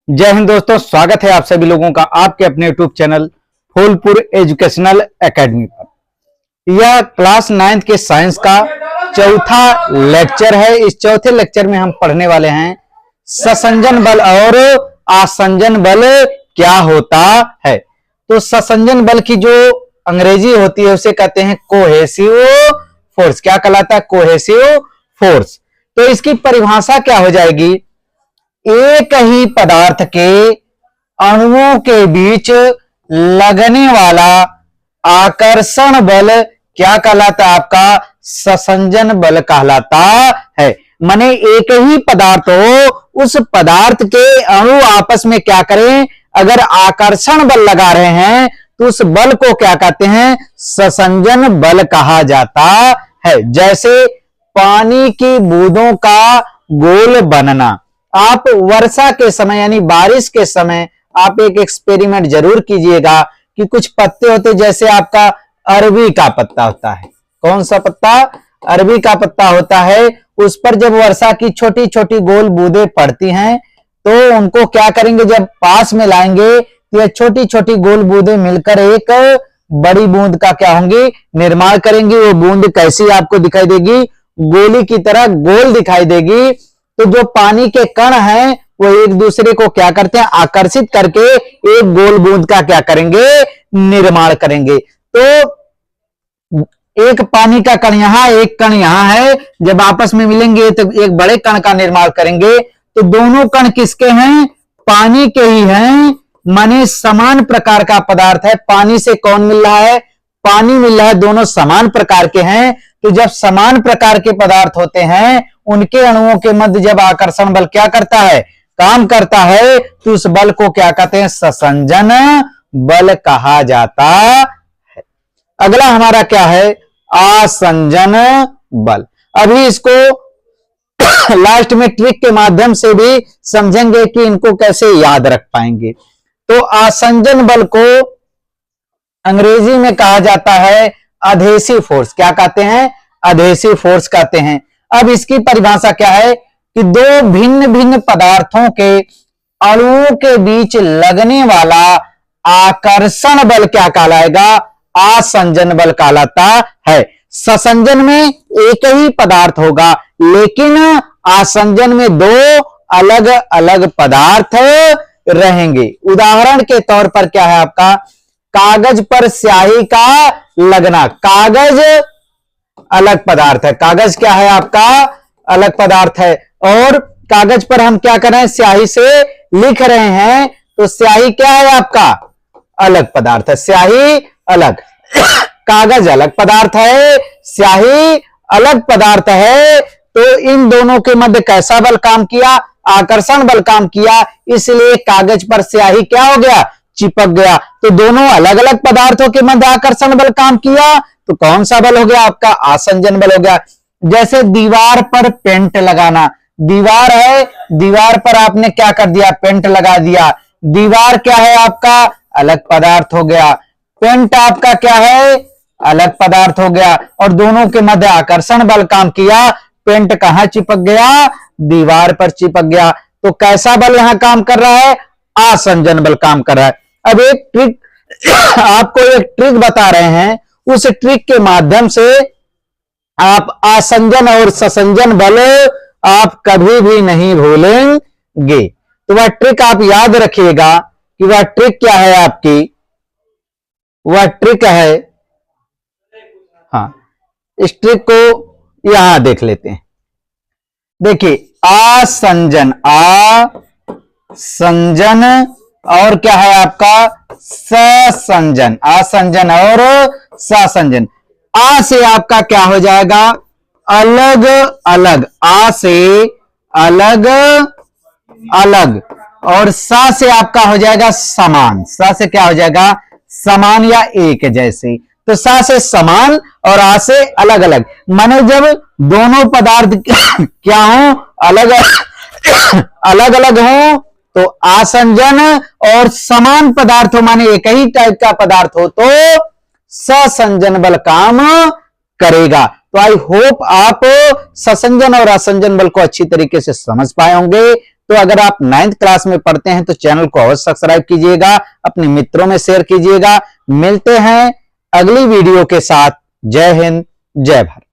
जय हिंद दोस्तों, स्वागत है आप सभी लोगों का आपके अपने YouTube channel Phulpur educational academy पर। यह क्लास 9th के साइंस का चौथा लेक्चर है। इस चौथे लेक्चर में हम पढ़ने वाले हैं ससंजन बल और आसंजन बल क्या होता है। तो ससंजन बल की जो अंग्रेजी होती है उसे कहते हैं कोहेसिव फोर्स। क्या कहलाता है? Cohesive force. तो इसकी परिभाषा क्या हो जाएगी? एक ही पदार्थ के अणुओं के बीच लगने वाला आकर्षण बल क्या कहलाता है? आपका ससंजन बल कहलाता है। माने एक ही पदार्थ हो, उस पदार्थ के अणु आपस में क्या करें? अगर आकर्षण बल लगा रहे हैं तो उस बल को क्या कहते हैं? ससंजन बल कहा जाता है। जैसे पानी की बूंदों का गोल बनना। आप वर्षा के समय यानी बारिश के समय आप एक एक्सपेरिमेंट जरूर कीजिएगा कि कुछ पत्ते होते, जैसे आपका अरबी का पत्ता होता है। कौन सा पत्ता? अरबी का पत्ता होता है। उस पर जब वर्षा की छोटी छोटी गोल बूंदें पड़ती हैं तो उनको क्या करेंगे? जब पास में लाएंगे तो ये छोटी छोटी गोल बूंदें मिलकर एक बड़ी बूंद का क्या होंगी? निर्माण करेंगी। वो बूंद कैसी आपको दिखाई देगी? गोली की तरह गोल दिखाई देगी। तो जो पानी के कण हैं वो एक दूसरे को क्या करते हैं? आकर्षित करके एक गोल बूंद का क्या करेंगे? निर्माण करेंगे। तो एक पानी का कण यहां, एक कण यहां है। जब आपस में मिलेंगे तो एक बड़े कण का निर्माण करेंगे। तो दोनों कण किसके हैं? पानी के ही हैं। माने समान प्रकार का पदार्थ है। पानी से कौन मिल रहा है? पानी मिल रहा है। दोनों समान प्रकार के हैं। तो जब समान प्रकार के पदार्थ होते हैं, उनके अणुओं के मध्य जब आकर्षण बल क्या करता है? काम करता है, तो उस बल को क्या कहते हैं? ससंजन बल कहा जाता है। अगला हमारा क्या है? आसंजन बल। अभी इसको लास्ट में ट्रिक के माध्यम से भी समझेंगे कि इनको कैसे याद रख पाएंगे। तो आसंजन बल को अंग्रेजी में कहा जाता है अधेसिव फोर्स। क्या कहते हैं? अधेसिव फोर्स कहते हैं। अब इसकी परिभाषा क्या है कि दो भिन्न भिन्न पदार्थों के अणुओं के बीच लगने वाला आकर्षण बल क्या कहलाएगा? आसंजन बल कहलाता है। ससंजन में एक ही पदार्थ होगा, लेकिन आसंजन में दो अलग अलग पदार्थ रहेंगे। उदाहरण के तौर पर क्या है आपका? कागज पर स्याही का लगना। कागज अलग पदार्थ है। कागज क्या है आपका? अलग पदार्थ है। और कागज पर हम क्या कर रहे हैं? स्याही से लिख रहे हैं। तो स्याही क्या है आपका? अलग पदार्थ है। स्याही अलग, कागज अलग पदार्थ है, स्याही अलग पदार्थ है। तो इन दोनों के मध्य कैसा बल काम किया? आकर्षण बल काम किया। इसलिए कागज पर स्याही क्या हो गया? चिपक गया। तो दोनों अलग अलग पदार्थों के मध्य आकर्षण बल काम किया। तो कौन सा बल हो गया आपका? आसंजन बल हो गया। जैसे दीवार पर पेंट लगाना। दीवार है, दीवार पर आपने क्या कर दिया? पेंट लगा दिया। दीवार क्या है आपका? अलग पदार्थ हो गया। पेंट आपका क्या है? अलग पदार्थ हो गया। और दोनों के मध्य आकर्षण बल काम किया। पेंट कहां चिपक गया? दीवार पर चिपक गया। तो कैसा बल यहां काम कर रहा है? आसंजन बल काम कर रहा है। अब एक ट्रिक आपको एक ट्रिक बता रहे हैं। उस ट्रिक के माध्यम से आप आसंजन और ससंजन बल आप कभी भी नहीं भूलेंगे। तो वह ट्रिक आप याद रखिएगा कि वह ट्रिक क्या है आपकी? वह ट्रिक है, हाँ, इस ट्रिक को यहां देख लेते हैं। देखिए, आसंजन, आसंजन और क्या है आपका? ससंजन। आसंजन और ससंजन। आ से आपका क्या हो जाएगा? अलग अलग। आ से अलग अलग। और सा से आपका हो जाएगा समान। सा से क्या हो जाएगा? समान या एक जैसे। तो सा से समान और आ से अलग अलग। माने जब दोनों पदार्थ क्या हो? अलग अलग अलग हो तो आसंजन, और समान पदार्थ हो माने एक ही टाइप का पदार्थ हो तो ससंजन बल काम करेगा। तो आई होप आप ससंजन और आसंजन बल को अच्छी तरीके से समझ पाए होंगे। तो अगर आप 9th क्लास में पढ़ते हैं तो चैनल को अवश्य सब्सक्राइब कीजिएगा, अपने मित्रों में शेयर कीजिएगा। मिलते हैं अगली वीडियो के साथ। जय हिंद, जय भारत।